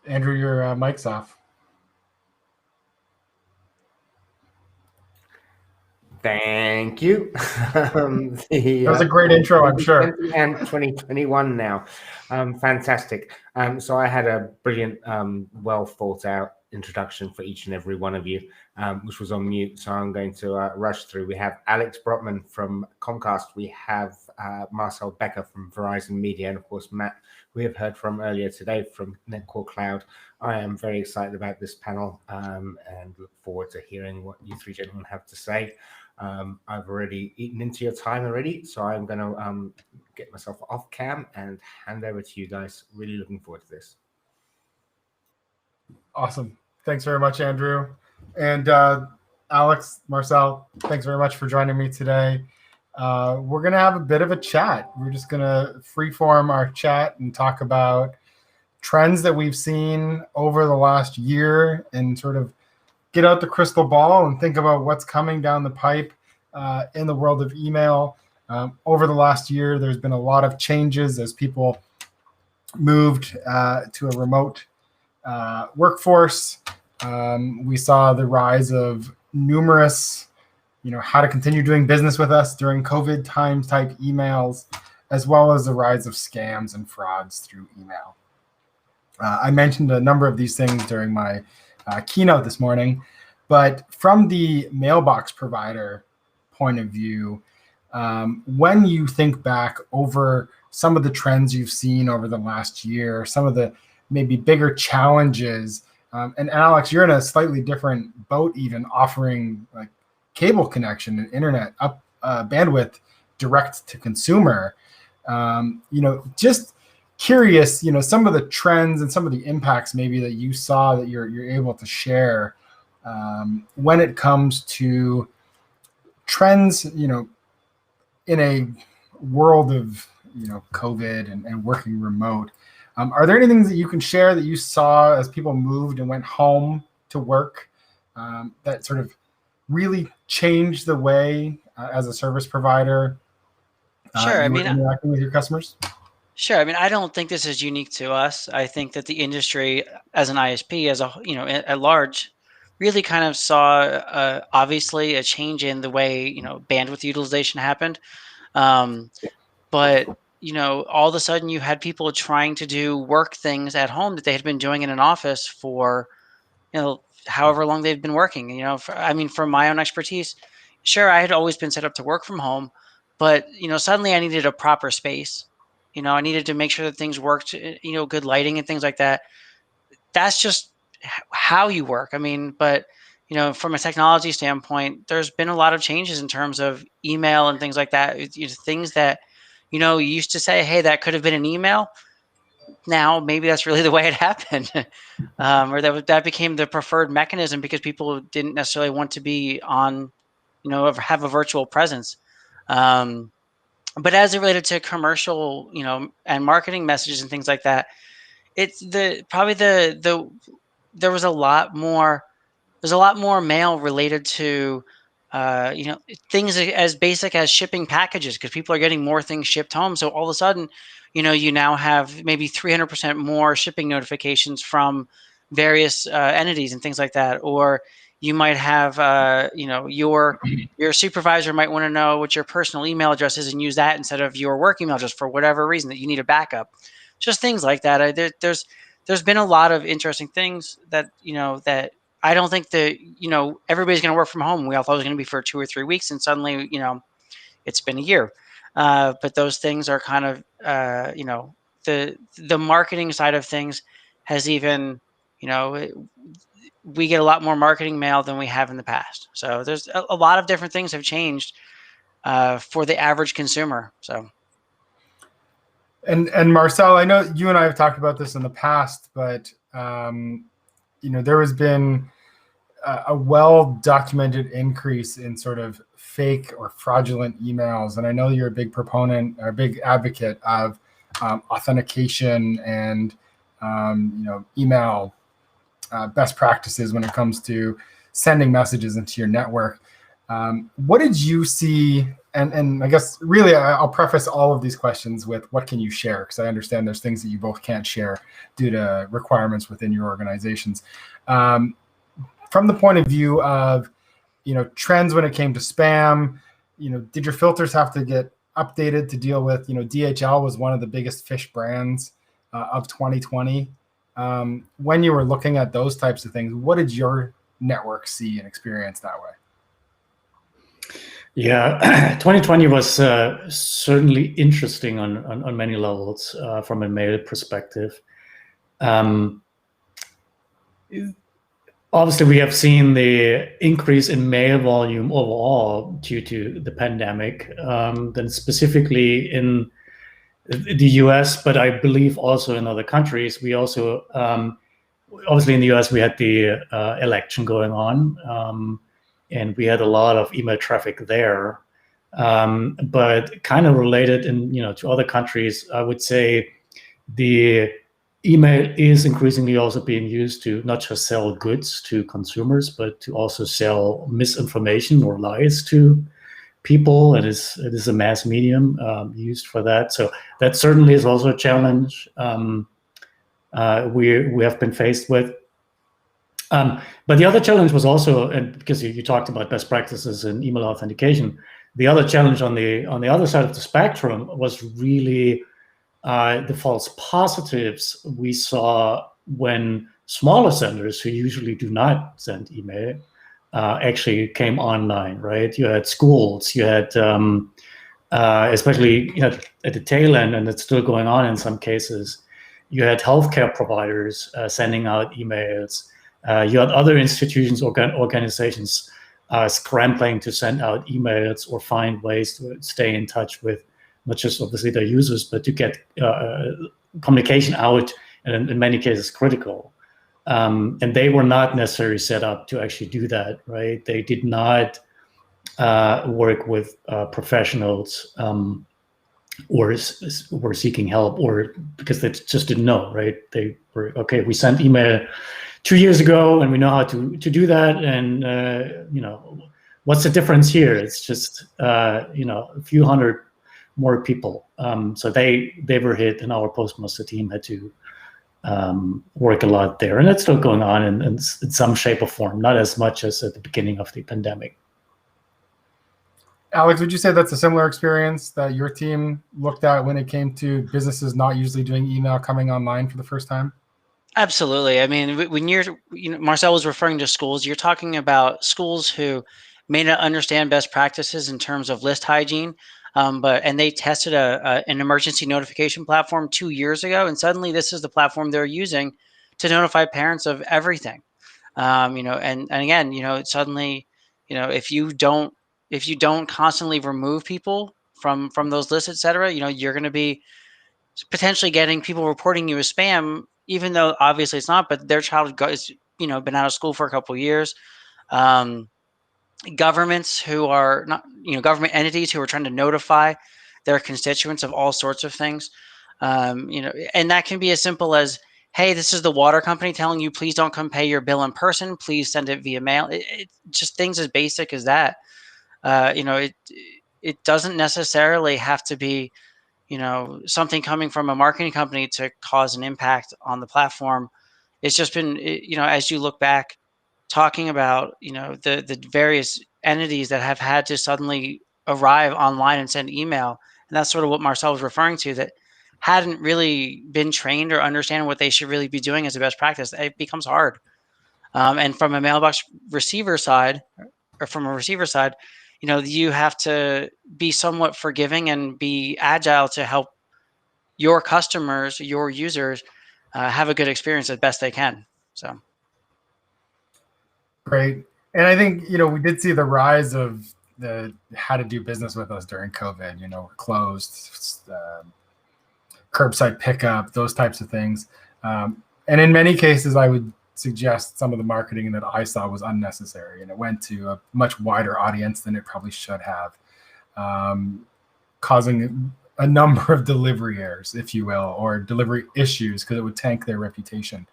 Andrew, your mic's off. Thank you. That was a great intro, I'm sure. And 2021 now. Fantastic. So I had a brilliant, well thought out introduction for each and every one of you, which was on mute. So I'm going to rush through. We have Alex Brotman from Comcast. We have Marcel Becker from Verizon Media. And of course, Matt, we have heard from earlier today from Netcore Cloud. I am very excited about this panel and look forward to hearing what you three gentlemen have to say. I've already eaten into your time already, so I'm going to get myself off cam and hand over to you guys. Really looking forward to this. Awesome. Thanks very much, Andrew. And Alex, Marcel, thanks very much for joining me today. We're going to have a bit of a chat. We're just going to freeform our chat and talk about trends that we've seen over the last year and sort of get out the crystal ball and think about what's coming down the pipe in the world of email. Over the last year, there's been a lot of changes as people moved to a remote workforce. We saw the rise of numerous, how to continue doing business with us during COVID times type emails, as well as the rise of scams and frauds through email. I mentioned a number of these things during my keynote this morning, but from the mailbox provider point of view, when you think back over some of the trends you've seen over the last year, some of the maybe bigger challenges, and Alex, you're in a slightly different boat, even offering like cable connection and internet up bandwidth direct to consumer. Just curious, some of the trends and some of the impacts maybe that you saw that you're able to share when it comes to trends, in a world of, COVID and working remote. Are there any things that you can share that you saw as people moved and went home to work that sort of really changed the way as a service provider Sure. you were interacting with your customers? Sure. I mean, I don't think this is unique to us. I think that the industry as an ISP, at large, really kind of saw obviously a change in the way, bandwidth utilization happened. But, all of a sudden you had people trying to do work things at home that they had been doing in an office for, however long they've been working. From my own expertise, sure, I had always been set up to work from home, but, suddenly I needed a proper space. I needed to make sure that things worked, good lighting and things like that. That's just how you work. But, from a technology standpoint, there's been a lot of changes in terms of email and things like that. Things that, you used to say, hey, that could have been an email. Now, maybe that's really the way it happened. Or that became the preferred mechanism because people didn't necessarily want to be on, have a virtual presence. But as it related to commercial, and marketing messages and things like that, it's there was a lot more. There's a lot more mail related to, things as basic as shipping packages because people are getting more things shipped home. So all of a sudden, you now have maybe 300% more shipping notifications from various entities and things like that. Or you might have, your supervisor might want to know what your personal email address is and use that instead of your work email address for whatever reason that you need a backup. Just things like that. There's been a lot of interesting things that that I don't think that everybody's going to work from home. We all thought it was going to be for 2 or 3 weeks, and suddenly it's been a year. But those things are kind of the marketing side of things has even we get a lot more marketing mail than we have in the past. So there's a lot of different things have changed for the average consumer. So. And Marcel, I know you and I have talked about this in the past, but there has been a well-documented increase in sort of fake or fraudulent emails, and I know you're a big proponent or a big advocate of authentication and email best practices when it comes to sending messages into your network. What did you see? And I guess really I'll preface all of these questions with what can you share? Because I understand there's things that you both can't share due to requirements within your organizations. From the point of view of, trends when it came to spam, did your filters have to get updated to deal with, DHL was one of the biggest fish brands of 2020. When you were looking at those types of things, what did your network see and experience that way? Yeah, 2020 was certainly interesting on many levels from a mail perspective. Obviously, we have seen the increase in mail volume overall due to the pandemic, then specifically in the US, but I believe also in other countries. We also, obviously in the US, we had the election going on, and we had a lot of email traffic there. But kind of related to other countries, I would say the email is increasingly also being used to not just sell goods to consumers, but to also sell misinformation or lies to people. It is a mass medium used for that. So that certainly is also a challenge we have been faced with. But the other challenge was also, and because you talked about best practices in email authentication, the other challenge on the other side of the spectrum was really the false positives we saw when smaller senders who usually do not send email actually came online, right? You had schools, you had especially at the tail end, and it's still going on in some cases, you had healthcare providers sending out emails. You had other institutions, organizations scrambling to send out emails or find ways to stay in touch with not just obviously their users, but to get communication out, and in many cases critical. And they were not necessarily set up to actually do that, right? They did not work with professionals or were seeking help, or because they just didn't know, right? They were, okay, we sent email 2 years ago and we know how to do that. And, what's the difference here? It's just, a few hundred more people. So they were hit, and our postmaster team had to work a lot there. And it's still going on in some shape or form, not as much as at the beginning of the pandemic. Alex, would you say that's a similar experience that your team looked at when it came to businesses not usually doing email coming online for the first time? Absolutely. I mean, when Marcel was referring to schools, you're talking about schools who may not understand best practices in terms of list hygiene, and they tested an emergency notification platform 2 years ago, and suddenly this is the platform they're using to notify parents of everything. And again, suddenly, if you don't constantly remove people from those lists, et cetera, you're going to be potentially getting people reporting you as spam, even though obviously it's not, but their child has been out of school for a couple of years. Governments who are not, government entities who are trying to notify their constituents of all sorts of things. And that can be as simple as, hey, this is the water company telling you, please don't come pay your bill in person. Please send it via mail. It just things as basic as that. It doesn't necessarily have to be, something coming from a marketing company to cause an impact on the platform. It's just been, as you look back, talking about, the various entities that have had to suddenly arrive online and send email. And that's sort of what Marcel was referring to, that hadn't really been trained or understand what they should really be doing as a best practice. It becomes hard. And from a mailbox receiver side, or from a receiver side, you have to be somewhat forgiving and be agile to help your customers, your users, have a good experience as best they can. So. Great. And I think, we did see the rise of the how to do business with us during COVID, closed, curbside pickup, those types of things. And in many cases, I would suggest some of the marketing that I saw was unnecessary, and it went to a much wider audience than it probably should have, causing a number of delivery errors, if you will, or delivery issues, because it would tank their reputation.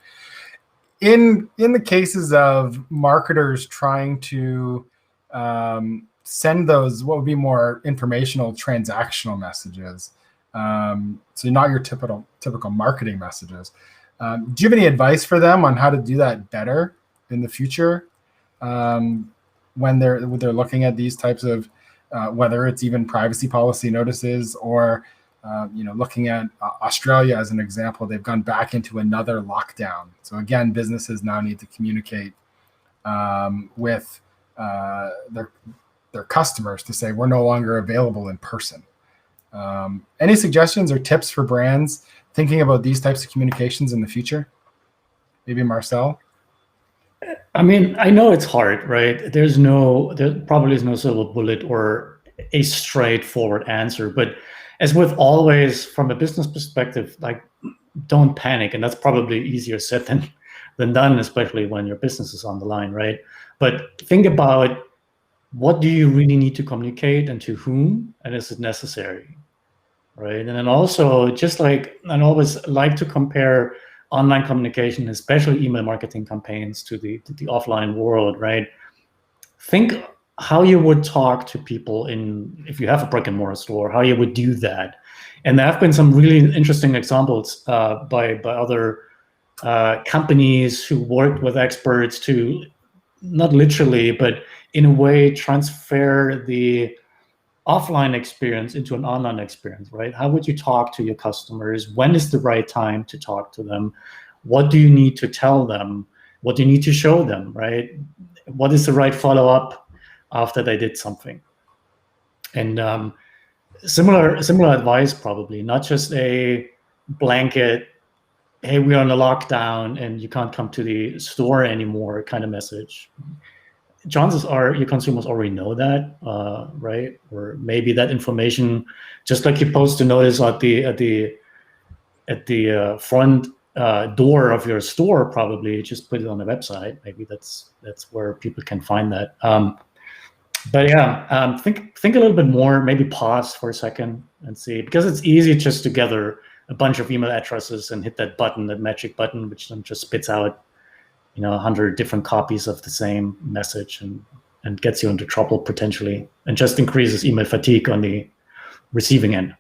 In the cases of marketers trying to send those, what would be more informational, transactional messages, so not your typical marketing messages, do you have any advice for them on how to do that better in the future, when they're looking at these types of, whether it's even privacy policy notices, or looking at Australia as an example? They've gone back into another lockdown. So again, businesses now need to communicate with their customers to say, we're no longer available in person. Any suggestions or tips for brands thinking about these types of communications in the future? Maybe Marcel? I mean, I know it's hard, right? There probably is no silver bullet or a straightforward answer, but as with always, from a business perspective, like, don't panic. And that's probably easier said than done, especially when your business is on the line, right? But think about, what do you really need to communicate, and to whom, and is it necessary, right? And then also, I always like to compare online communication, especially email marketing campaigns, to the offline world, right? Think how you would talk to people if you have a brick and mortar store, how you would do that. And there have been some really interesting examples by other companies who worked with experts to, not literally, but in a way, transfer the offline experience into an online experience, right? How would you talk to your customers? When is the right time to talk to them? What do you need to tell them? What do you need to show them, right? What is the right follow-up after they did something? And similar advice, probably, not just a blanket, hey, we're on a lockdown and you can't come to the store anymore kind of message. Chances are your consumers already know that, right? Or maybe that information, just like you post a notice at the front door of your store, probably just put it on the website. Maybe that's where people can find that. But yeah, think a little bit more. Maybe pause for a second and see, because it's easy just to gather a bunch of email addresses and hit that button, that magic button, which then just spits out 100 different copies of the same message, and gets you into trouble potentially, and just increases email fatigue on the receiving end.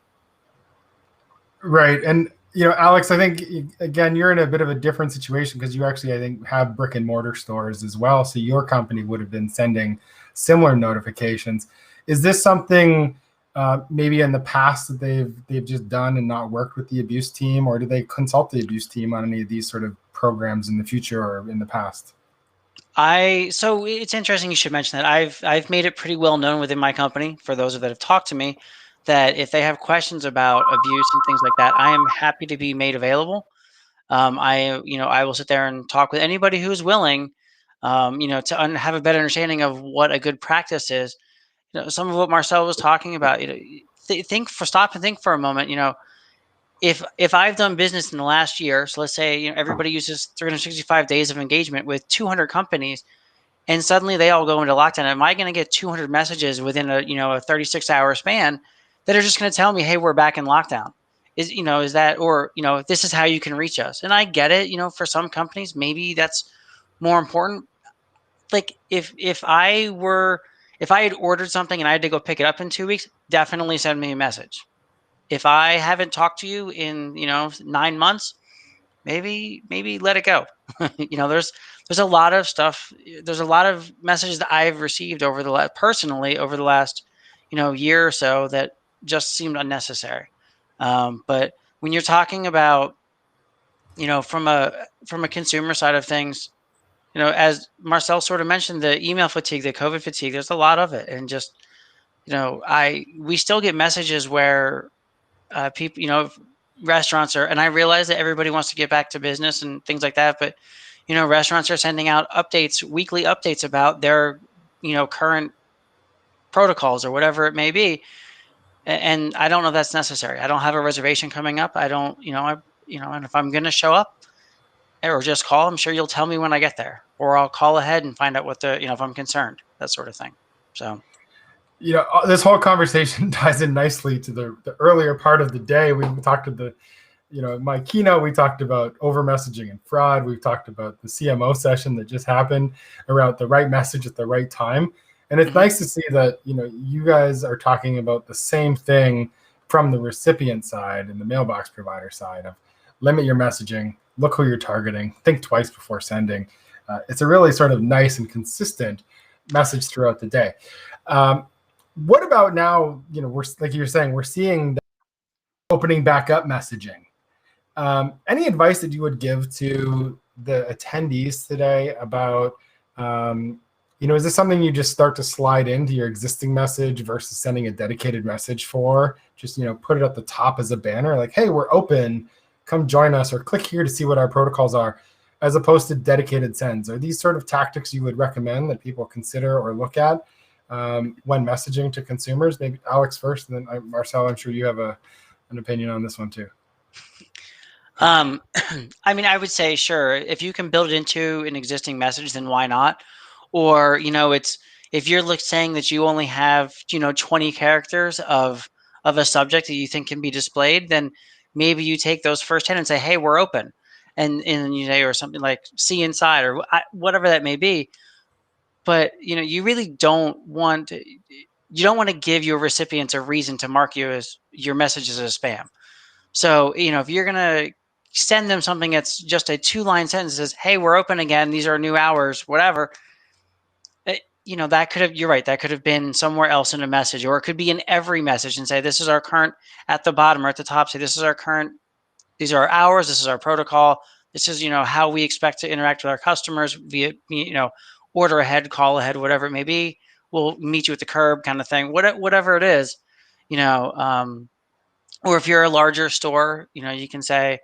Right. And, Alex, I think, again, you're in a bit of a different situation, because you actually, I think, have brick and mortar stores as well. So your company would have been sending similar notifications. Is this something maybe in the past that they've just done and not worked with the abuse team, or do they consult the abuse team on any of these sort of programs in the future or in the past? So it's interesting you should mention that. I've made it pretty well known within my company, for those that have talked to me, that if they have questions about abuse and things like that, I am happy to be made available. I will sit there and talk with anybody who's willing, to have a better understanding of what a good practice is. Some of what Marcel was talking about. Stop and think for a moment. If I've done business in the last year, so let's say everybody uses 365 days of engagement with 200 companies, and suddenly they all go into lockdown, am I going to get 200 messages within a 36-hour span that are just going to tell me, hey, we're back in lockdown? Is that, or this is how you can reach us? And I get it. For some companies, maybe that's more important. Like if I had ordered something and I had to go pick it up in 2 weeks, definitely send me a message. If I haven't talked to you in 9 months, maybe let it go. There's a lot of stuff. There's a lot of messages that I've received personally over the last, year or so that just seemed unnecessary. But when you're talking about, from a consumer side of things, as Marcel sort of mentioned, the email fatigue, the COVID fatigue, there's a lot of it. And just, we still get messages where people, restaurants are, and I realize that everybody wants to get back to business and things like that, but, restaurants are sending out weekly updates about their, current protocols or whatever it may be. And I don't know if that's necessary. I don't have a reservation coming up. I don't, and if I'm going to show up or just call, I'm sure you'll tell me when I get there, or I'll call ahead and find out what if I'm concerned, that sort of thing. So, this whole conversation ties in nicely to the earlier part of the day. We talked to my keynote, we talked about over messaging and fraud. We've talked about the CMO session that just happened around the right message at the right time. And it's nice to see that, you guys are talking about the same thing from the recipient side and the mailbox provider side of limit your messaging, look who you're targeting, think twice before sending. It's a really sort of nice and consistent message throughout the day. What about now, we're, like you're saying, we're seeing the opening back up messaging. Any advice that you would give to the attendees today about, is this something you just start to slide into your existing message versus sending a dedicated message for? Just, put it at the top as a banner, like, hey, we're open, come join us, or click here to see what our protocols are, as opposed to dedicated sends. Are these sort of tactics you would recommend that people consider or look at when messaging to consumers? Maybe Alex first, and then Marcel, I'm sure you have an opinion on this one too. I would say, sure, if you can build it into an existing message, then why not? Or, if you're saying that you only have, 20 characters of a subject that you think can be displayed, then maybe you take those first 10 and say, hey, we're open. And or something like see inside or whatever that may be. But, you really don't want to give your recipients a reason to mark your messages as spam. So, if you're going to send them something that's just a 2-line sentence that says, hey, we're open again, these are new hours, whatever, that could have, you're right, that could have been somewhere else in a message, or it could be in every message and say, this is our current, at the bottom or at the top, say, this is our current, these are our hours, this is our protocol, this is, how we expect to interact with our customers via, order ahead, call ahead, whatever it may be. We'll meet you at the curb kind of thing, whatever it is, or if you're a larger store, you can say,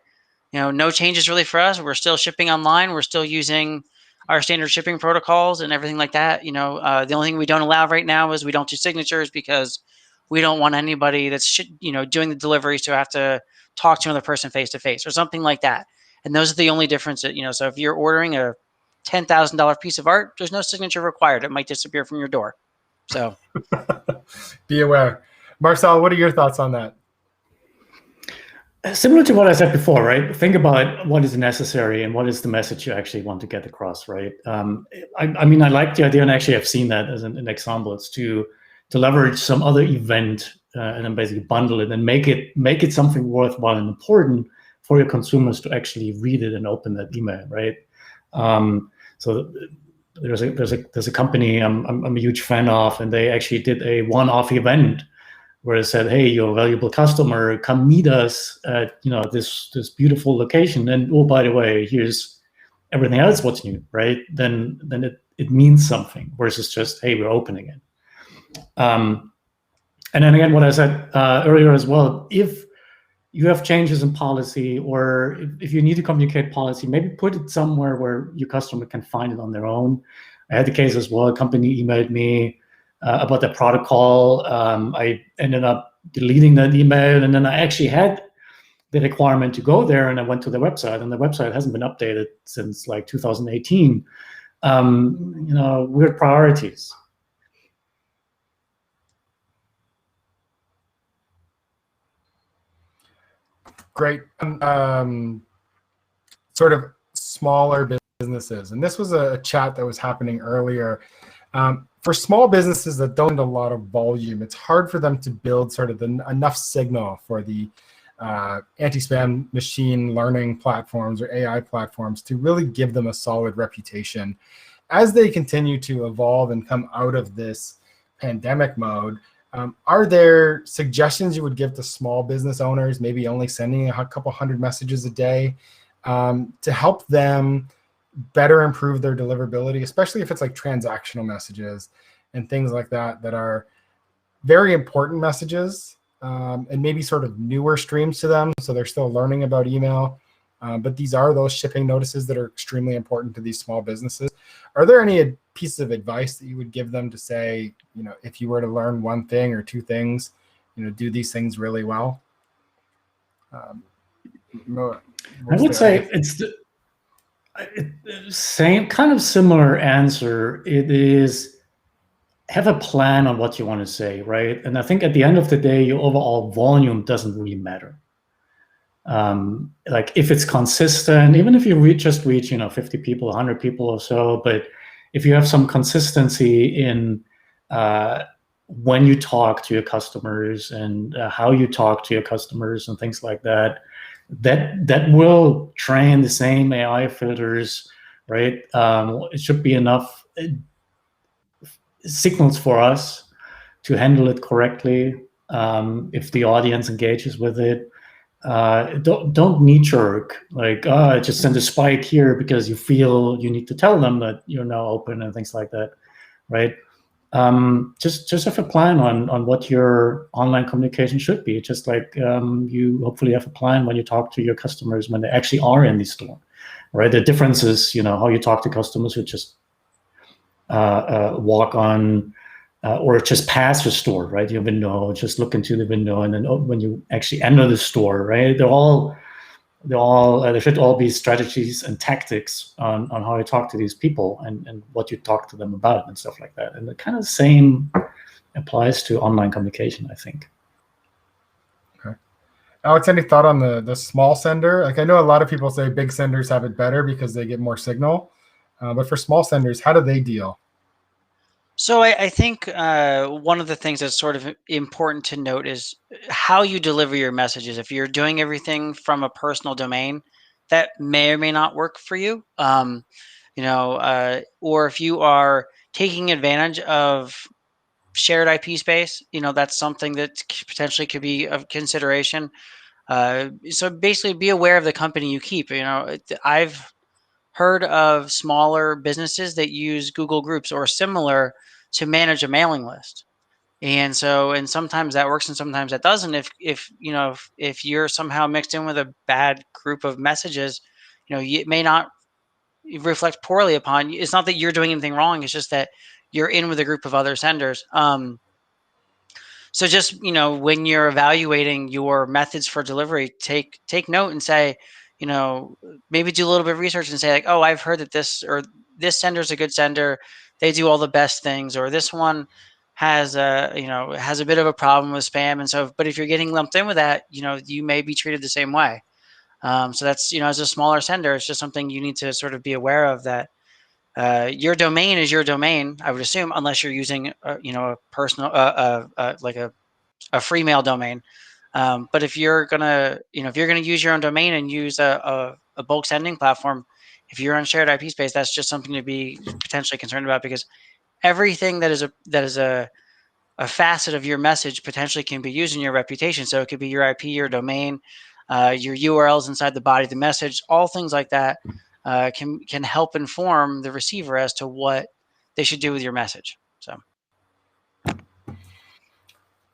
no changes really for us. We're still shipping online. We're still using our standard shipping protocols and everything like that. The only thing we don't allow right now is we don't do signatures because we don't want anybody that's, doing the deliveries to have to talk to another person face to face or something like that. And those are the only differences, so if you're ordering a $10,000 piece of art, there's no signature required. It might disappear from your door. So be aware. Marcel, what are your thoughts on that? Similar to what I said before, right? Think about what is necessary and what is the message you actually want to get across, right? I like the idea, and actually I've seen that as an example. It's to leverage some other event and then basically bundle it and make it something worthwhile and important for your consumers to actually read it and open that email, right? So there's a company I'm a huge fan of, and they actually did a one-off event where it said, hey, you're a valuable customer, come meet us at this beautiful location. And oh, by the way, here's everything else what's new, right? Then it means something versus just, hey, we're opening it. And then again, what I said earlier as well, if you have changes in policy, or if you need to communicate policy, maybe put it somewhere where your customer can find it on their own. I had the case as well. A company emailed me about the protocol. I ended up deleting that email, and then I actually had the requirement to go there, and I went to the website, and the website hasn't been updated since like 2018. Weird priorities. Great. Sort of smaller businesses, and this was a chat that was happening earlier. For small businesses that don't need a lot of volume, it's hard for them to build sort of enough signal for the anti-spam machine learning platforms or AI platforms to really give them a solid reputation as they continue to evolve and come out of this pandemic mode. Are there suggestions you would give to small business owners, maybe only sending a couple hundred messages a day, to help them better improve their deliverability, especially if it's like transactional messages and things like that that are very important messages, and maybe sort of newer streams to them, so they're still learning about email, but these are those shipping notices that are extremely important to these small businesses. Are there any pieces of advice that you would give them to say, if you were to learn one thing or two things, do these things really well? I would say it's the same kind of similar answer. It is, have a plan on what you want to say, right? And I think at the end of the day, your overall volume doesn't really matter. Like if it's consistent, even if you just reach 50 people, 100 people or so, but if you have some consistency in when you talk to your customers and how you talk to your customers and things like that, that will train the same AI filters, right? It should be enough signals for us to handle it correctly. If the audience engages with it, don't knee-jerk, like, just send a spike here because you feel you need to tell them that you're now open and things like that, right? Just have a plan on what your online communication should be. Just like you hopefully have a plan when you talk to your customers when they actually are in the store, right? The difference is, how you talk to customers who just walk on or just pass the store, right? Your window, just look into the window, and then when you actually enter the store, right? There should all be strategies and tactics on how you talk to these people and what you talk to them about and stuff like that. And the kind of same applies to online communication, I think. Okay. Alex, any thought on the small sender? Like, I know a lot of people say big senders have it better because they get more signal. But for small senders, how do they deal? So I think one of the things that's sort of important to note is how you deliver your messages. If you're doing everything from a personal domain, that may or may not work for you. Or if you are taking advantage of shared IP space, that's something that potentially could be of consideration. So basically, be aware of the company you keep. I've heard of smaller businesses that use Google Groups or similar to manage a mailing list. And sometimes that works and sometimes that doesn't. If you're somehow mixed in with a bad group of messages, it may not reflect poorly upon you. It's not that you're doing anything wrong. It's just that you're in with a group of other senders. So just, when you're evaluating your methods for delivery, take note and say, maybe do a little bit of research and say like, oh, I've heard that this sender is a good sender. They do all the best things, or this one has a bit of a problem with spam. And so, but if you're getting lumped in with that, you may be treated the same way. So that's, as a smaller sender, it's just something you need to sort of be aware of, that your domain is your domain, I would assume, unless you're using, a personal, like a free mail domain. But if you're gonna use your own domain and use a bulk sending platform, if you're on shared IP space, that's just something to be potentially concerned about, because everything that is a facet of your message potentially can be used in your reputation. So it could be your IP, your domain, your URLs inside the body of the message, all things like that can help inform the receiver as to what they should do with your message. So.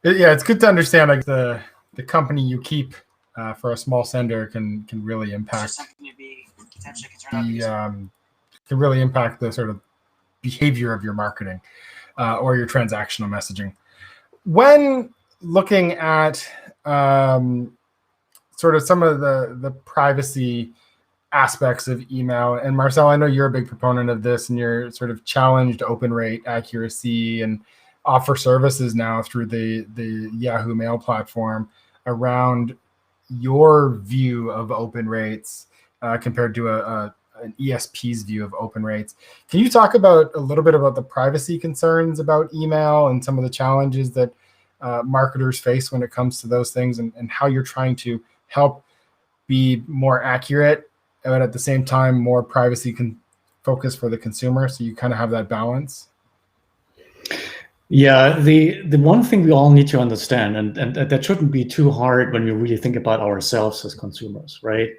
Yeah, it's good to understand like the company you keep for a small sender can really impact the sort of behavior of your marketing or your transactional messaging. When looking at sort of some of the privacy aspects of email, and Marcel, I know you're a big proponent of this, and you're sort of challenged open rate accuracy and offer services now through the Yahoo Mail platform around your view of open rates compared to an ESP's view of open rates. Can you talk about a little bit about the privacy concerns about email and some of the challenges that marketers face when it comes to those things, and how you're trying to help be more accurate, but at the same time more privacy focused for the consumer, so you kind of have that balance? Yeah, the one thing we all need to understand, and that shouldn't be too hard when we really think about ourselves as consumers, right?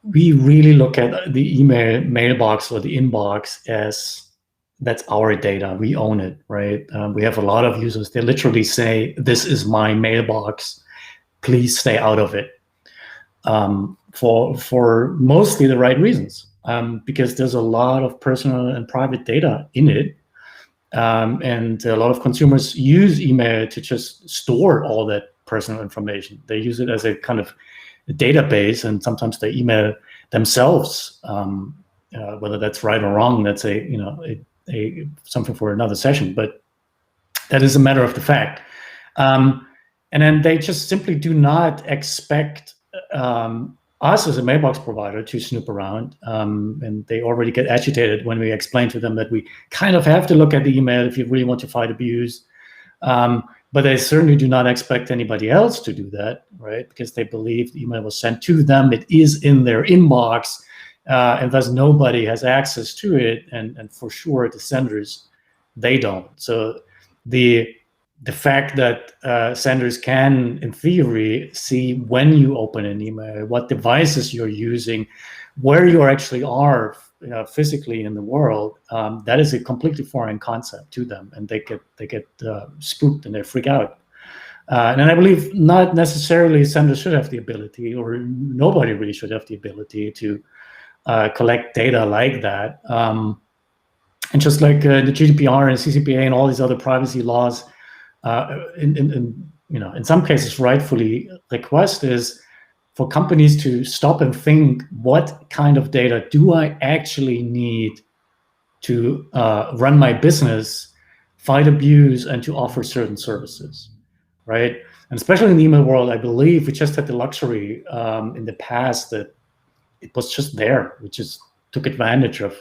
We really look at the email mailbox or the inbox as that's our data. We own it, right? We have a lot of users. They literally say, "This is my mailbox. Please stay out of it." For mostly the right reasons, because there's a lot of personal and private data in it. And a lot of consumers use email to just store all that personal information. They use it as a kind of database, and sometimes they email themselves. Whether that's right or wrong, that's a something for another session. But that is a matter of the fact. And then they just simply do not expect us as a mailbox provider to snoop around, and they already get agitated when we explain to them that we kind of have to look at the email if you really want to fight abuse. But they certainly do not expect anybody else to do that, right? Because they believe the email was sent to them, it is in their inbox, and thus nobody has access to it, and for sure the senders, they don't. So the fact that senders can, in theory, see when you open an email, what devices you're using, where you actually are physically in the world, that is a completely foreign concept to them, and they get spooked and they freak out. And I believe not necessarily senders should have the ability, or nobody really should have the ability to collect data like that. And just like the GDPR and CCPA and all these other privacy laws, in some cases rightfully request is for companies to stop and think, what kind of data do I actually need to run my business, fight abuse, and to offer certain services, right? And especially in the email world, I believe we just had the luxury in the past that it was just there. We just took advantage of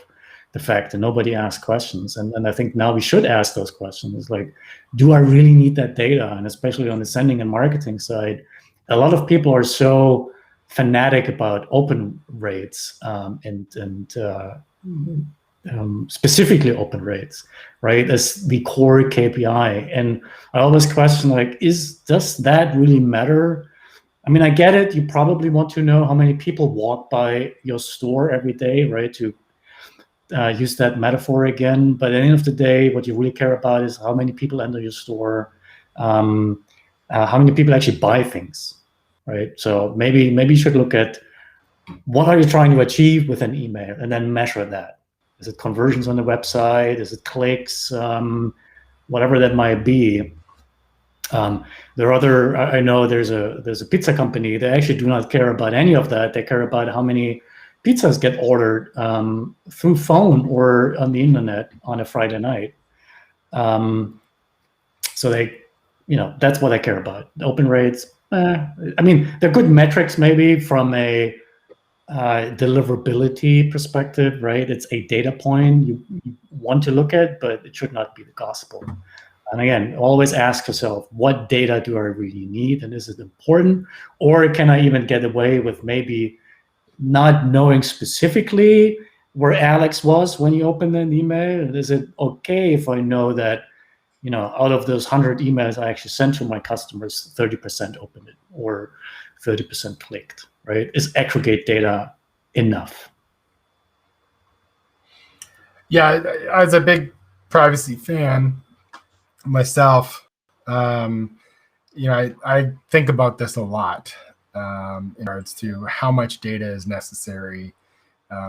the fact that nobody asked questions. And I think now we should ask those questions. Like, do I really need that data? And especially on the sending and marketing side, a lot of people are so fanatic about open rates and specifically open rates, right, as the core KPI. And I always question, like, does that really matter? I mean, I get it. You probably want to know how many people walk by your store every day, right, to use that metaphor again. But at the end of the day, what you really care about is how many people enter your store, how many people actually buy things, right? So maybe you should look at what are you trying to achieve with an email, and then measure that. Is it conversions on the website? Is it clicks? Whatever that might be. There are other. I know there's a pizza company. They actually do not care about any of that. They care about how many pizzas get ordered through phone or on the internet on a Friday night. So they, that's what I care about. The open rates. I mean, they're good metrics maybe from a deliverability perspective, right? It's a data point you want to look at, but it should not be the gospel. And again, always ask yourself, what data do I really need? And is it important? Or can I even get away with maybe not knowing specifically where Alex was when you opened an email? And is it okay if I know that, out of those 100 emails I actually sent to my customers, 30% opened it or 30% clicked, right? Is aggregate data enough? Yeah, as a big privacy fan myself, I think about this a lot in regards to how much data is necessary.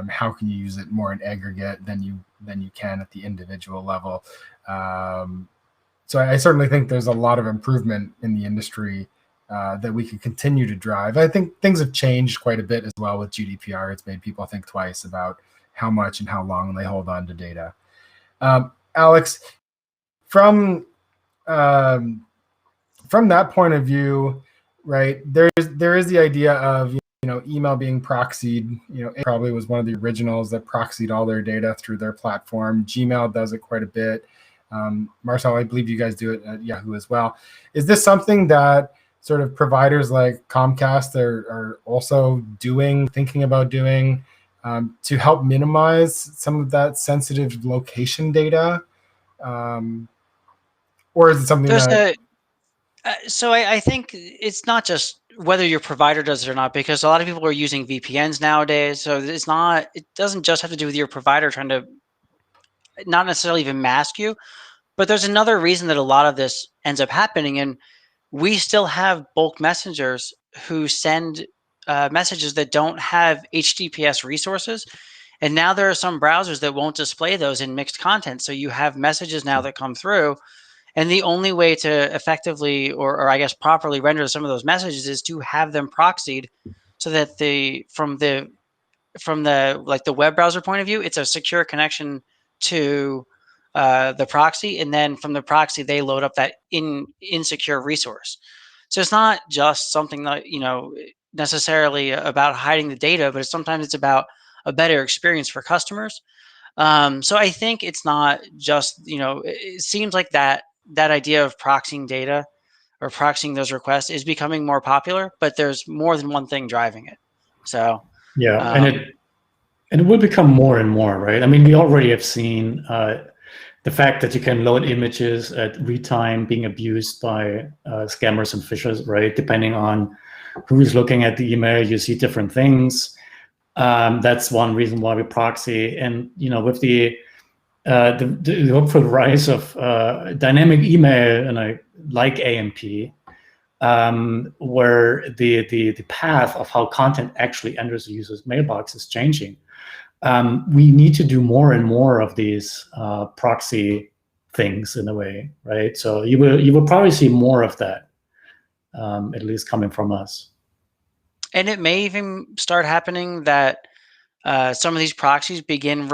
How can you use it more in aggregate than you can at the individual level? So I certainly think there's a lot of improvement in the industry that we could continue to drive. I think things have changed quite a bit as well with GDPR. It's made people think twice about how much and how long they hold on to data. Alex, from that point of view, right, there is the idea of email being proxied. It probably was one of the originals that proxied all their data through their platform. Gmail does it quite a bit. Marcel, I believe you guys do it at Yahoo as well. Is this something that sort of providers like Comcast are also thinking about doing, to help minimize some of that sensitive location data? Or is it something that... So I think it's not just whether your provider does it or not, because a lot of people are using VPNs nowadays. So it doesn't just have to do with your provider trying to not necessarily even mask you, but there's another reason that a lot of this ends up happening. And we still have bulk messengers who send messages that don't have HTTPS resources. And now there are some browsers that won't display those in mixed content. So you have messages now that come through, and the only way to effectively, or I guess properly render some of those messages is to have them proxied, so that from the like the web browser point of view, it's a secure connection to the proxy, and then from the proxy they load up that insecure resource. So it's not just something that necessarily about hiding the data, but sometimes it's about a better experience for customers. So I think it's not just it seems like that idea of proxying data or proxying those requests is becoming more popular, but there's more than one thing driving it. So yeah, and it will become more and more, right? I mean, we already have seen the fact that you can load images at read time being abused by scammers and phishers, right? Depending on who's looking at the email, you see different things. That's one reason why we proxy. And with the hopeful rise of dynamic email, and I like AMP, where the path of how content actually enters the user's mailbox is changing. We need to do more and more of these proxy things in a way, right? So you will probably see more of that, at least coming from us. And it may even start happening that some of these proxies begin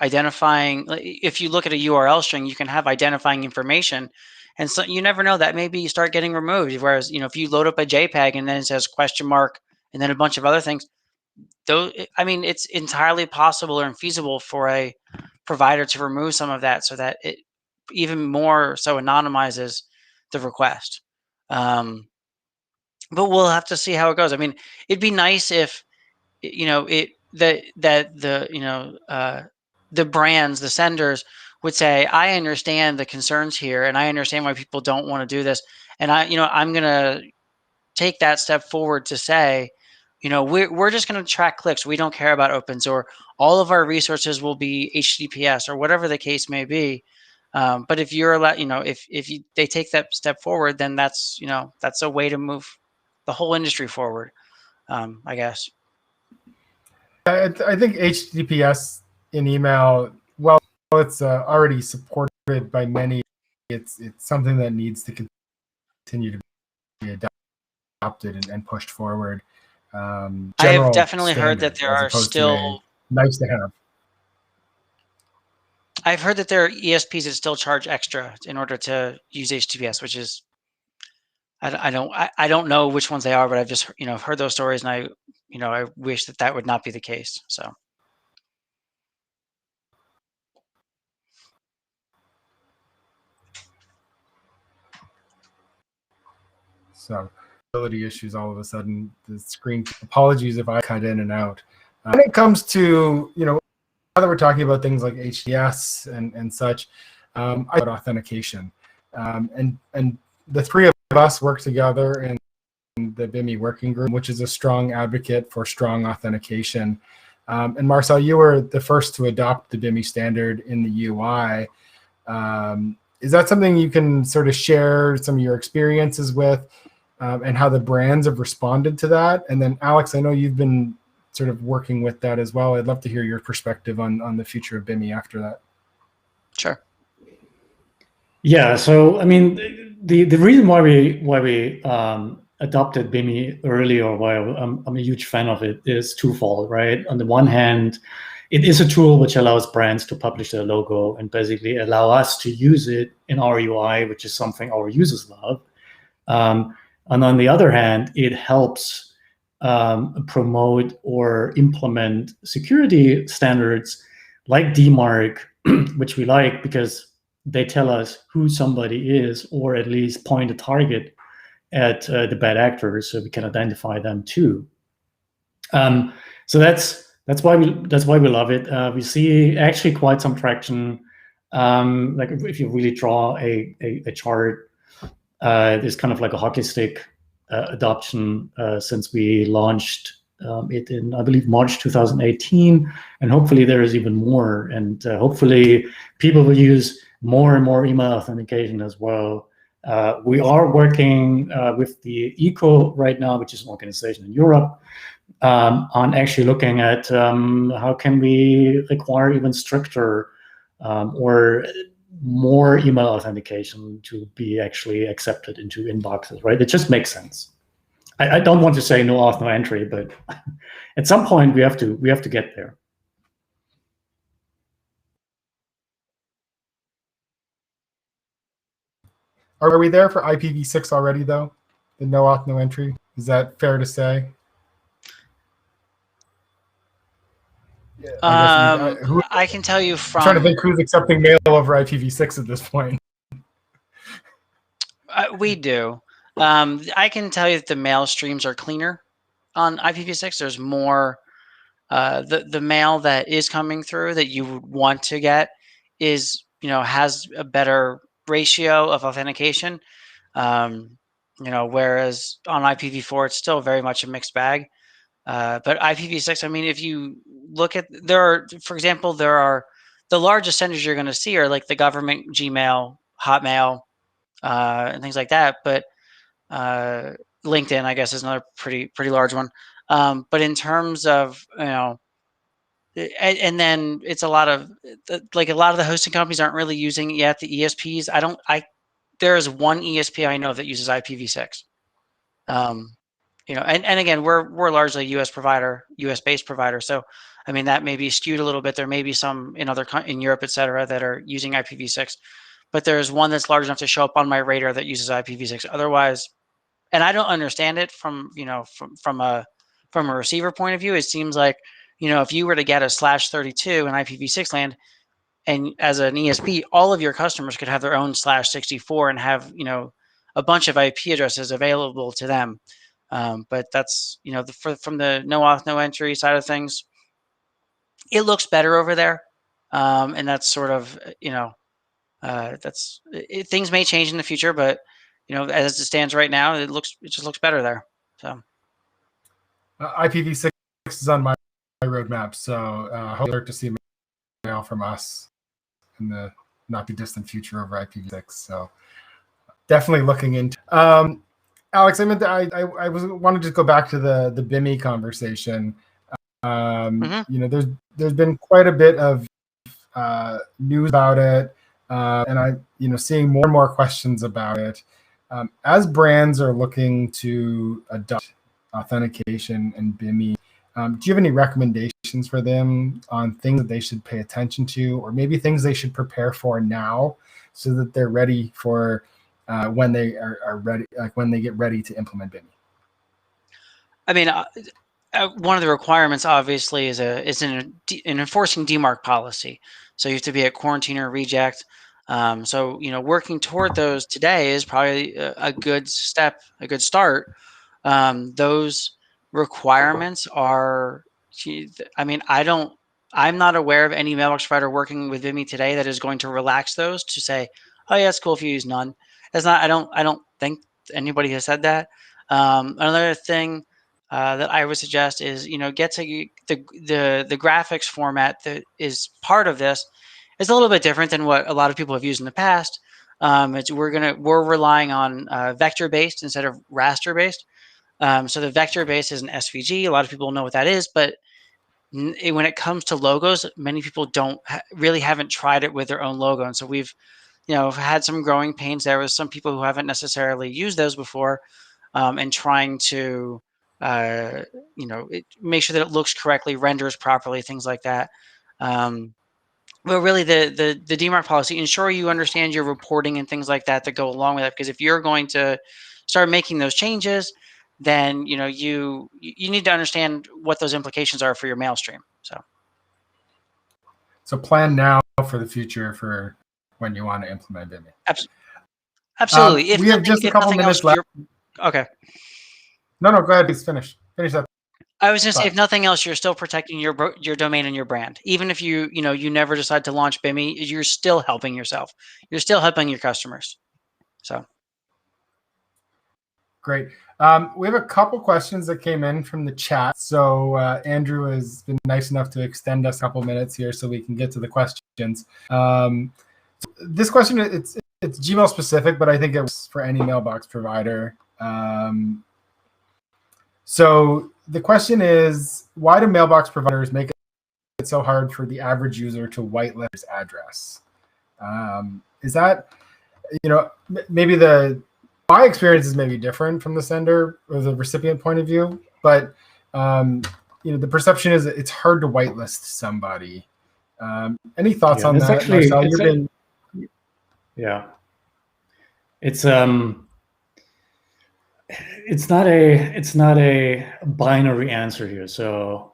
identifying. If you look at a URL string, you can have identifying information, and so you never know, that maybe you start getting removed. Whereas if you load up a JPEG and then it says question mark and then a bunch of other things, it's entirely possible or feasible for a provider to remove some of that, so that it even more so anonymizes the request. But we'll have to see how it goes. I mean, it'd be nice if the brands, the senders would say, I understand the concerns here, and I understand why people don't want to do this, and I'm going to take that step forward to say, we're just going to track clicks. We don't care about opens, or all of our resources will be HTTPS, or whatever the case may be. But if you're allowed, they take that step forward, then that's a way to move the whole industry forward, I guess. I think HTTPS in email, well, it's already supported by many. It's something that needs to continue to be adopted and pushed forward. I have definitely heard that there are still nice to have. I've heard that there are ESPs that still charge extra in order to use HTTPS, which is I don't know which ones they are, but I've just heard those stories, and I wish that would not be the case. So ability issues all of a sudden. The screen. Apologies if I cut in and out. When it comes to now that we're talking about things like HTTPS and such, about authentication, and the three of us work together in the BIMI working group, which is a strong advocate for strong authentication. And Marcel, you were the first to adopt the BIMI standard in the UI. Is that something you can sort of share some of your experiences with, and how the brands have responded to that? And then Alex, I know you've been sort of working with that as well. I'd love to hear your perspective on the future of BIMI after that. Sure. Yeah, so I mean, the reason why we adopted BIMI early, or why I'm a huge fan of it, is twofold, right? On the one hand, it is a tool which allows brands to publish their logo and basically allow us to use it in our UI, which is something our users love. And on the other hand, it helps promote or implement security standards like DMARC, which we like because they tell us who somebody is, or at least point a target at the bad actors, so we can identify them too. So that's why we love it. We see actually quite some traction. Like if you really draw a chart, there's kind of like a hockey stick adoption since we launched it in, I believe, March 2018, and hopefully there is even more, and hopefully people will use more and more email authentication as well. We are working with the ECO right now, which is an organization in Europe, on actually looking at how can we require even stricter or more email authentication to be actually accepted into inboxes, right? It just makes sense. I don't want to say no auth, no entry, but at some point we have to get there. Are we there for IPv6 already, though? The no auth, no entry? Is that fair to say? I can tell you from... I'm trying to think who's accepting mail over IPv6 at this point. We do. I can tell you that the mail streams are cleaner on IPv6. There's more... the mail that is coming through that you would want to get is, has a better ratio of authentication. Whereas on IPv4, it's still very much a mixed bag. But IPv6, I mean, if you look at, for example, the largest senders you're going to see are like the government, Gmail, Hotmail, and things like that. But LinkedIn, I guess, is another pretty large one. But in terms of, and then it's a lot of the hosting companies aren't really using it yet. The ESPs, there is one ESP I know that uses IPv6. And again, we're largely a US based provider. So, I mean, that may be skewed a little bit. There may be some in Europe, et cetera, that are using IPv6, but there's one that's large enough to show up on my radar that uses IPv6. Otherwise, and I don't understand it from a receiver point of view. It seems like, if you were to get a /32 in IPv6 land, and as an ESP, all of your customers could have their own /64 and have, a bunch of IP addresses available to them. But that's, from the no auth, no entry side of things, it looks better over there. And that's sort of, things may change in the future, but, as it stands right now, it just looks better there. So IPv6 is on my roadmap, so hope to see mail from us in the not too distant future over IPv6. So definitely looking into. Alex, I wanted to go back to the BIMI conversation. There's been quite a bit of news about it, and seeing more and more questions about it. As brands are looking to adopt authentication and BIMI, do you have any recommendations for them on things that they should pay attention to, or maybe things they should prepare for now so that they're ready for when they are ready, like when they get ready to implement BIMI? I mean, one of the requirements obviously is an enforcing DMARC policy. So you have to be at quarantine or reject. So working toward those today is probably a good step, a good start. Those requirements are, I mean, I'm not aware of any mailbox provider working with BIMI today that is going to relax those to say, oh yeah, it's cool if you use none. That's not, I don't think anybody has said that. Another thing that I would suggest is, get to the graphics format that is part of this is a little bit different than what a lot of people have used in the past. We're relying on vector based instead of raster based. So the vector base is an SVG. A lot of people know what that is, but when it comes to logos, many people really haven't tried it with their own logo. And so we've, had some growing pains there with some people who haven't necessarily used those before, and trying to, make sure that it looks correctly, renders properly, things like that. But really the DMARC policy, ensure you understand your reporting and things like that go along with it. Because if you're going to start making those changes, then you need to understand what those implications are for your mail stream. So plan now for the future for when you want to implement Bimmy. Absolutely. We have just a couple minutes left. Okay. No, go ahead. Please finish that. I was going to say, if nothing else, you're still protecting your domain and your brand. Even if you never decide to launch Bimmy, you're still helping yourself. You're still helping your customers. So great. We have a couple questions that came in from the chat. So Andrew has been nice enough to extend us a couple minutes here so we can get to the questions. This question, it's Gmail specific, but I think it was for any mailbox provider. So the question is, why do mailbox providers make it so hard for the average user to whitelist his address? Is that, maybe my experience is maybe different from the sender or the recipient point of view, but the perception is that it's hard to whitelist somebody. Any thoughts on that, actually, Marcel? It's not a binary answer here. So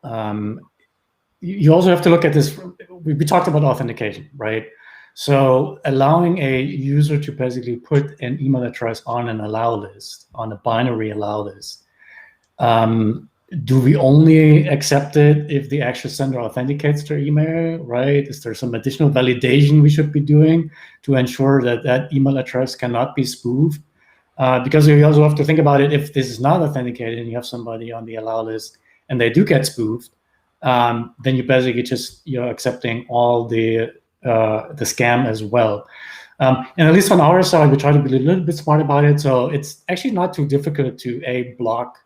you also have to look at this. We talked about authentication, right? So allowing a user to basically put an email address on an allow list, on a binary allow list. Do we only accept it if the actual sender authenticates their email, right? Is there some additional validation we should be doing to ensure that that email address cannot be spoofed? Because you also have to think about it, if this is not authenticated and you have somebody on the allow list and they do get spoofed, then you basically you're accepting all the scam as well. And at least on our side, we try to be a little bit smart about it. So it's actually not too difficult to block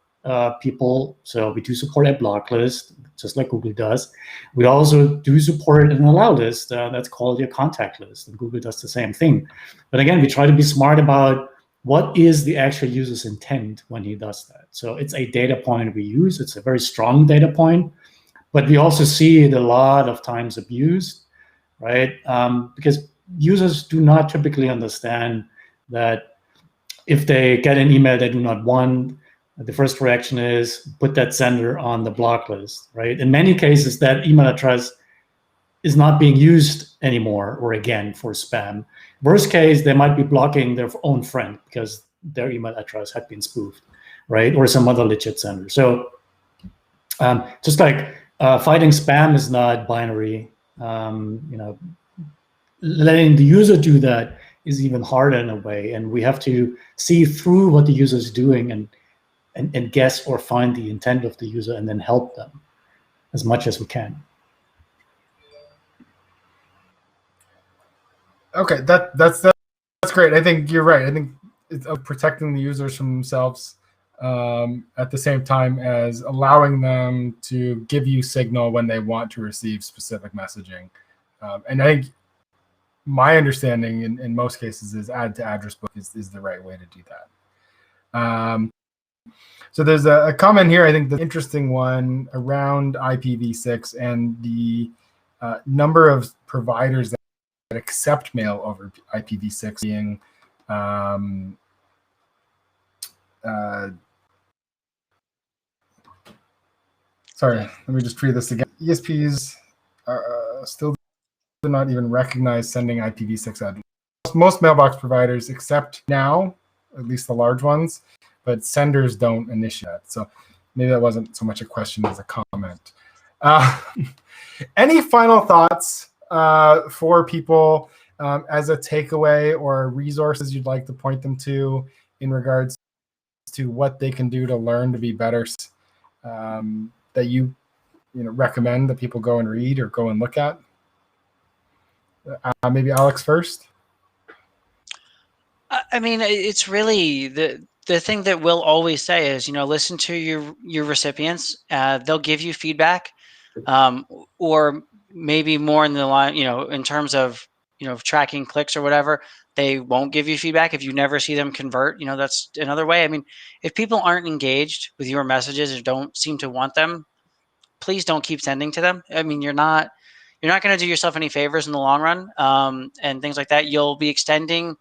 people. So we do support a block list, just like Google does. We also do support an allow list that's called your contact list, and Google does the same thing. But again, we try to be smart about what is the actual user's intent when he does that. So it's a data point we use. It's a very strong data point, but we also see it a lot of times abused, right? Because users do not typically understand that if they get an email they do not want, the first reaction is put that sender on the block list, right? In many cases, that email address is not being used anymore or again for spam. Worst case, they might be blocking their own friend because their email address had been spoofed, right? Or some other legit sender. So just like fighting spam is not binary, letting the user do that is even harder in a way. And we have to see through what the user is doing and guess or find the intent of the user and then help them as much as we can. Okay, that's great. I think you're right. I think it's protecting the users from themselves at the same time as allowing them to give you signal when they want to receive specific messaging. And I think my understanding in most cases is add to address book is the right way to do that. So there's a comment here, I think the interesting one around IPv6 and the number of providers that accept mail over IPv6 being sorry, let me just read this again. ESPs still do not even recognize sending IPv6 addresses. Most mailbox providers accept now, at least the large ones, but senders don't initiate. So maybe that wasn't so much a question as a comment. Any final thoughts for people as a takeaway or resources you'd like to point them to in regards to what they can do to learn to be better that you recommend that people go and read or go and look at? Maybe Alex first. I mean, it's really the thing that we'll always say is, listen to your recipients. They'll give you feedback, or maybe more in the line, in terms of, tracking clicks or whatever. They won't give you feedback if you never see them convert. That's another way. I mean, if people aren't engaged with your messages or don't seem to want them, please don't keep sending to them. I mean, you're not going to do yourself any favors in the long run, and things like that. You'll be extending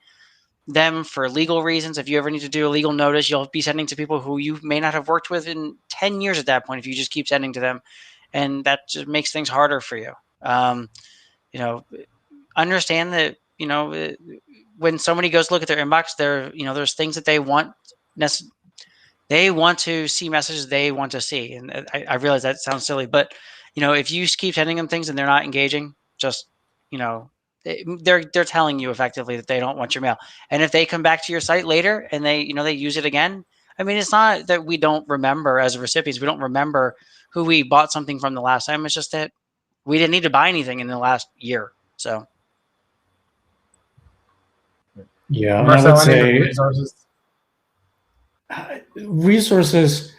them for legal reasons. If you ever need to do a legal notice, you'll be sending to people who you may not have worked with in 10 years at that point if you just keep sending to them, and that just makes things harder for you. Understand that when somebody goes to look at their inbox, there's things that they want to see, messages they want to see. And I realize that sounds silly, but if you keep sending them things and they're not engaging, just they're telling you effectively that they don't want your mail. And if they come back to your site later and they use it again, I mean, it's not that we don't remember as recipients, we don't remember who we bought something from the last time. It's just that we didn't need to buy anything in the last year. So yeah, Marcel, and I would any say resources.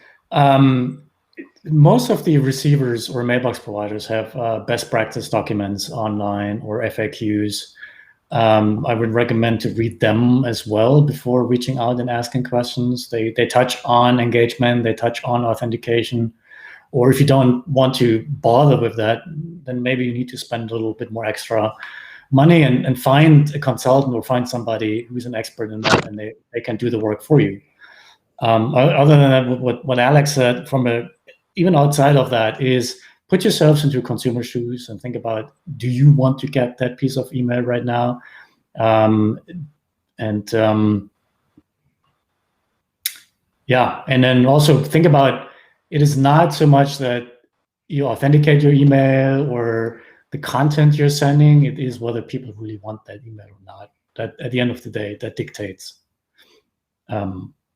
Most of the receivers or mailbox providers have best practice documents online or FAQs. I would recommend to read them as well before reaching out and asking questions. They touch on engagement, they touch on authentication. Or if you don't want to bother with that, then maybe you need to spend a little bit more extra money and find a consultant or find somebody who's an expert in that, and they can do the work for you. Other than that, what Alex said, even outside of that, is put yourselves into consumer shoes and think about, do you want to get that piece of email right now? Yeah, and then also think about, it is not so much that you authenticate your email or the content you're sending, it is whether people really want that email or not. That at the end of the day, that dictates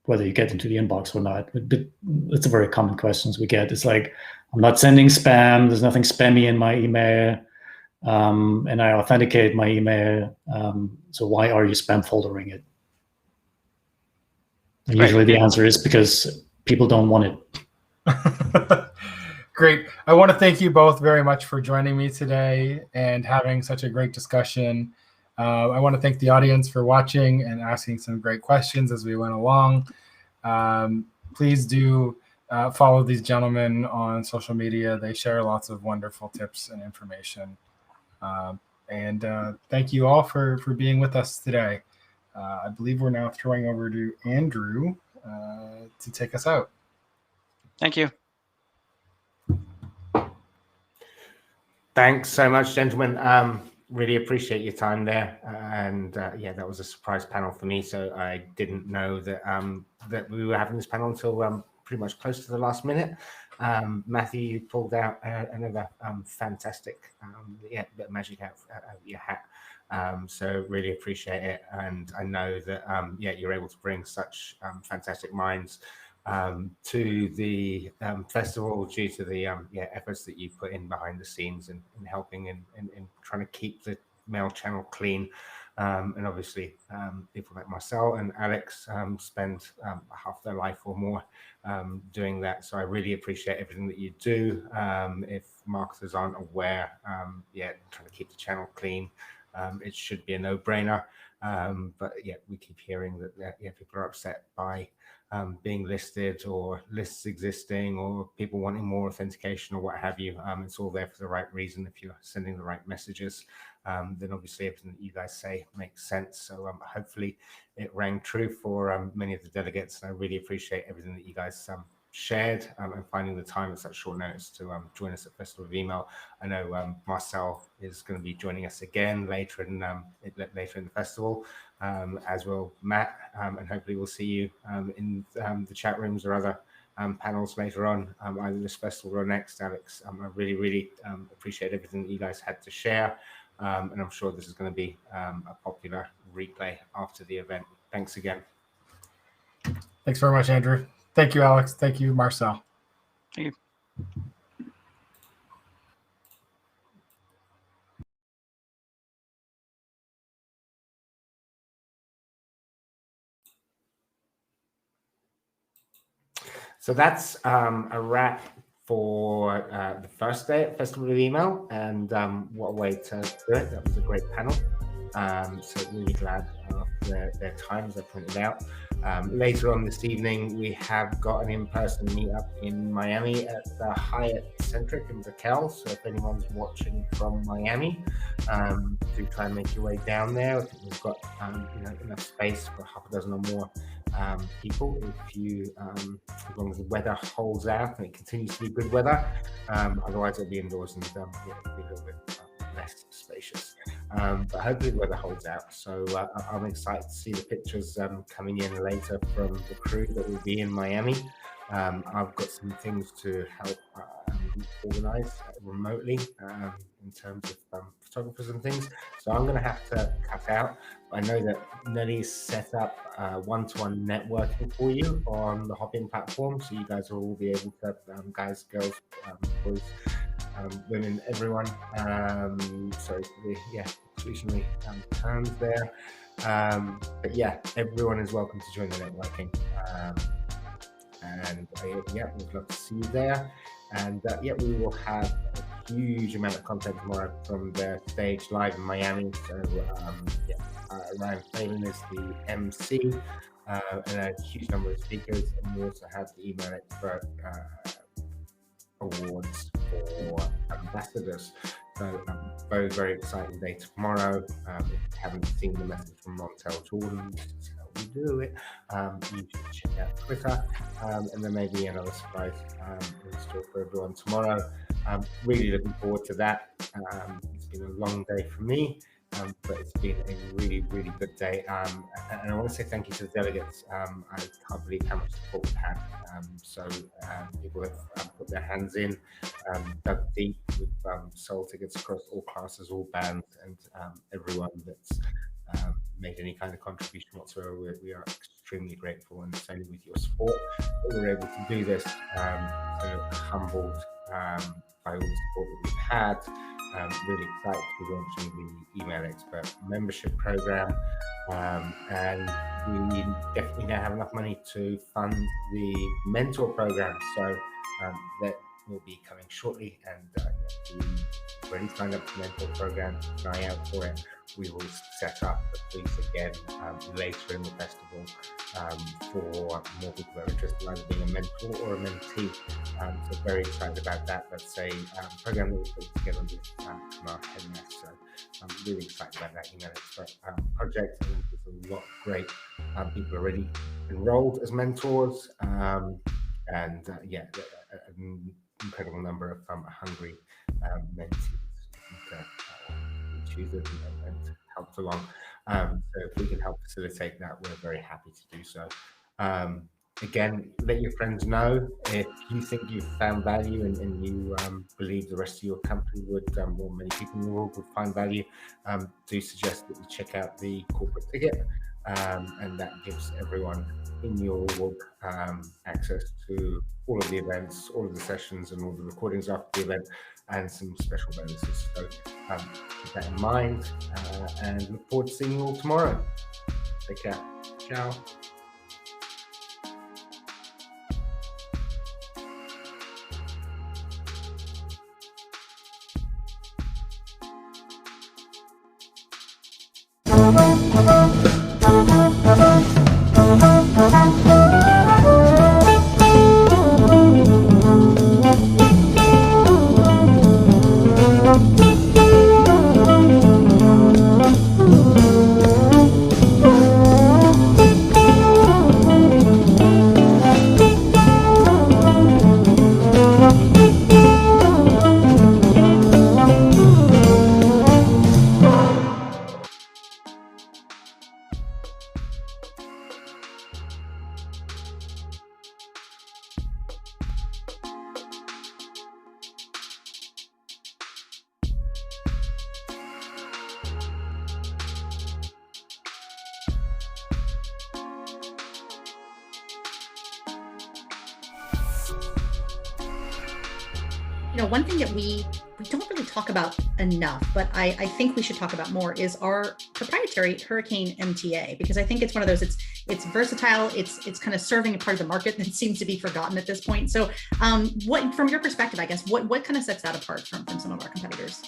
whether you get into the inbox or not. But it's a very common questions we get. It's like, I'm not sending spam, there's nothing spammy in my email, and I authenticate my email, so why are you spam foldering it? And usually the answer is because people don't want it. Great. I want to thank you both very much for joining me today and having such a great discussion. I want to thank the audience for watching and asking some great questions as we went along. Please do follow these gentlemen on social media. They share lots of wonderful tips and information. And thank you all for being with us today. I believe we're now throwing over to Andrew to take us out. Thank you. Thanks so much, gentlemen. Really appreciate your time there. And yeah, that was a surprise panel for me. So I didn't know that that we were having this panel until pretty much close to the last minute. Matthew, you pulled out another fantastic bit of magic out of your hat. So really appreciate it. And I know that you're able to bring such fantastic minds to the festival due to the efforts that you put in behind the scenes and helping in trying to keep the mail channel clean. And obviously people like Marcel and Alex spend half their life or more doing that. So I really appreciate everything that you do. If marketers aren't aware, trying to keep the channel clean, it should be a no-brainer. But yeah, we keep hearing that people are upset by being listed or lists existing or people wanting more authentication or what have you. It's all there for the right reason. If you're sending the right messages, then obviously everything that you guys say makes sense. So hopefully it rang true for many of the delegates. And I really appreciate everything that you guys shared and finding the time at such short notice to join us at Festival of Email. I know Marcel is going to be joining us again later in the festival, as will Matt, and hopefully we'll see you in the chat rooms or other panels later on, either this festival or next. Alex, I really appreciate everything that you guys had to share, and I'm sure this is going to be a popular replay after the event. Thanks again. Thanks very much, Andrew. Thank you, Alex. Thank you, Marcel. Thank you. So that's a wrap for the first day at Festival of Email, and what a way to do it. That was a great panel. So really glad of their time, as I pointed out. Later on this evening, we have got an in-person meetup in Miami at the Hyatt Centric in Brickell. So if anyone's watching from Miami, do try and make your way down there. I think we've got enough space for half a dozen or more people. If you, as long as the weather holds out and it continues to be good weather, otherwise it'll be indoors and it'll be a little bit less spacious. But hopefully the weather holds out. So I'm excited to see the pictures coming in later from the crew that will be in Miami. I've got some things to help organize remotely in terms of photographers and things. So I'm going to have to cut out. I know that Nelly's set up one-to-one networking for you on the Hopin platform. So you guys will all be able to, guys, girls, boys, women, everyone. Sorry for the, exclusionary terms there. But yeah, everyone is welcome to join the networking. And we'd love to see you there. And we will have a huge amount of content tomorrow from the stage live in Miami. So Ryan Phelan is the MC, and a huge number of speakers. And we also have the Email Expert Awards for ambassadors. So very, very exciting day tomorrow. If you haven't seen the message from Marcel Jordan, this is how we do it. You should check out Twitter, and there may be another surprise in store for everyone tomorrow. Really looking forward to that. It's been a long day for me, but it's been a really, really good day. And I want to say thank you to the delegates. I can't believe how much support we've had. People have put their hands in, dug deep. We've sold tickets across all classes, all bands, and everyone that's made any kind of contribution whatsoever. We are extremely grateful, and it's only with your support that we're able to do this. So humbled by all the support that we've had. Really excited to be launching the Email Expert membership program, and we definitely now have enough money to fund the mentor program. So that will be coming shortly, and if you've already signed up for the mentor program, keep an eye out for it. We will set up the booth again later in the festival for more people that are interested in either being a mentor or a mentee. So very excited about that. That's a program that we put together from our headmaster. So I'm really excited about that Email Expert project. I think there's a lot of great people already enrolled as mentors, and an incredible number of hungry mentees to choose it and helped along. So if we can help facilitate that, we're very happy to do so. Again, let your friends know if you think you've found value and you believe the rest of your company would, or many people in the world would find value. Do suggest that you check out the corporate ticket, and that gives everyone in your org access to all of the events, all of the sessions, and all the recordings after the event, and some special bonuses. So keep that in mind, and look forward to seeing you all tomorrow. Take care. Ciao. One thing that we don't really talk about enough, but I think we should talk about more, is our proprietary Hurricane MTA, because I think it's one of those, it's versatile, it's kind of serving a part of the market that seems to be forgotten at this point. So what, from your perspective, I guess, what kind of sets that apart from some of our competitors?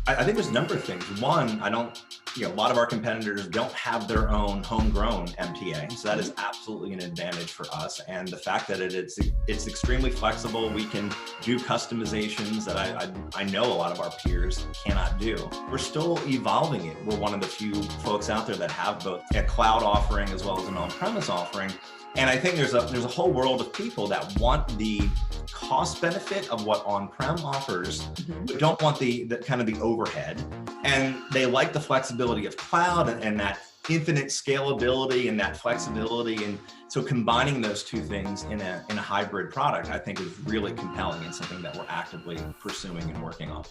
I think there's a number of things. One, a lot of our competitors don't have their own homegrown MTA. So that is absolutely an advantage for us. And the fact that it's extremely flexible, we can do customizations that I know a lot of our peers cannot do. We're still evolving it. We're one of the few folks out there that have both a cloud offering as well as an on-premise offering. And I think there's a whole world of people that want the cost benefit of what on-prem offers, but don't want the kind of the overhead. And they like the flexibility of cloud and that infinite scalability and that flexibility. And so combining those two things in a hybrid product, I think is really compelling and something that we're actively pursuing and working on.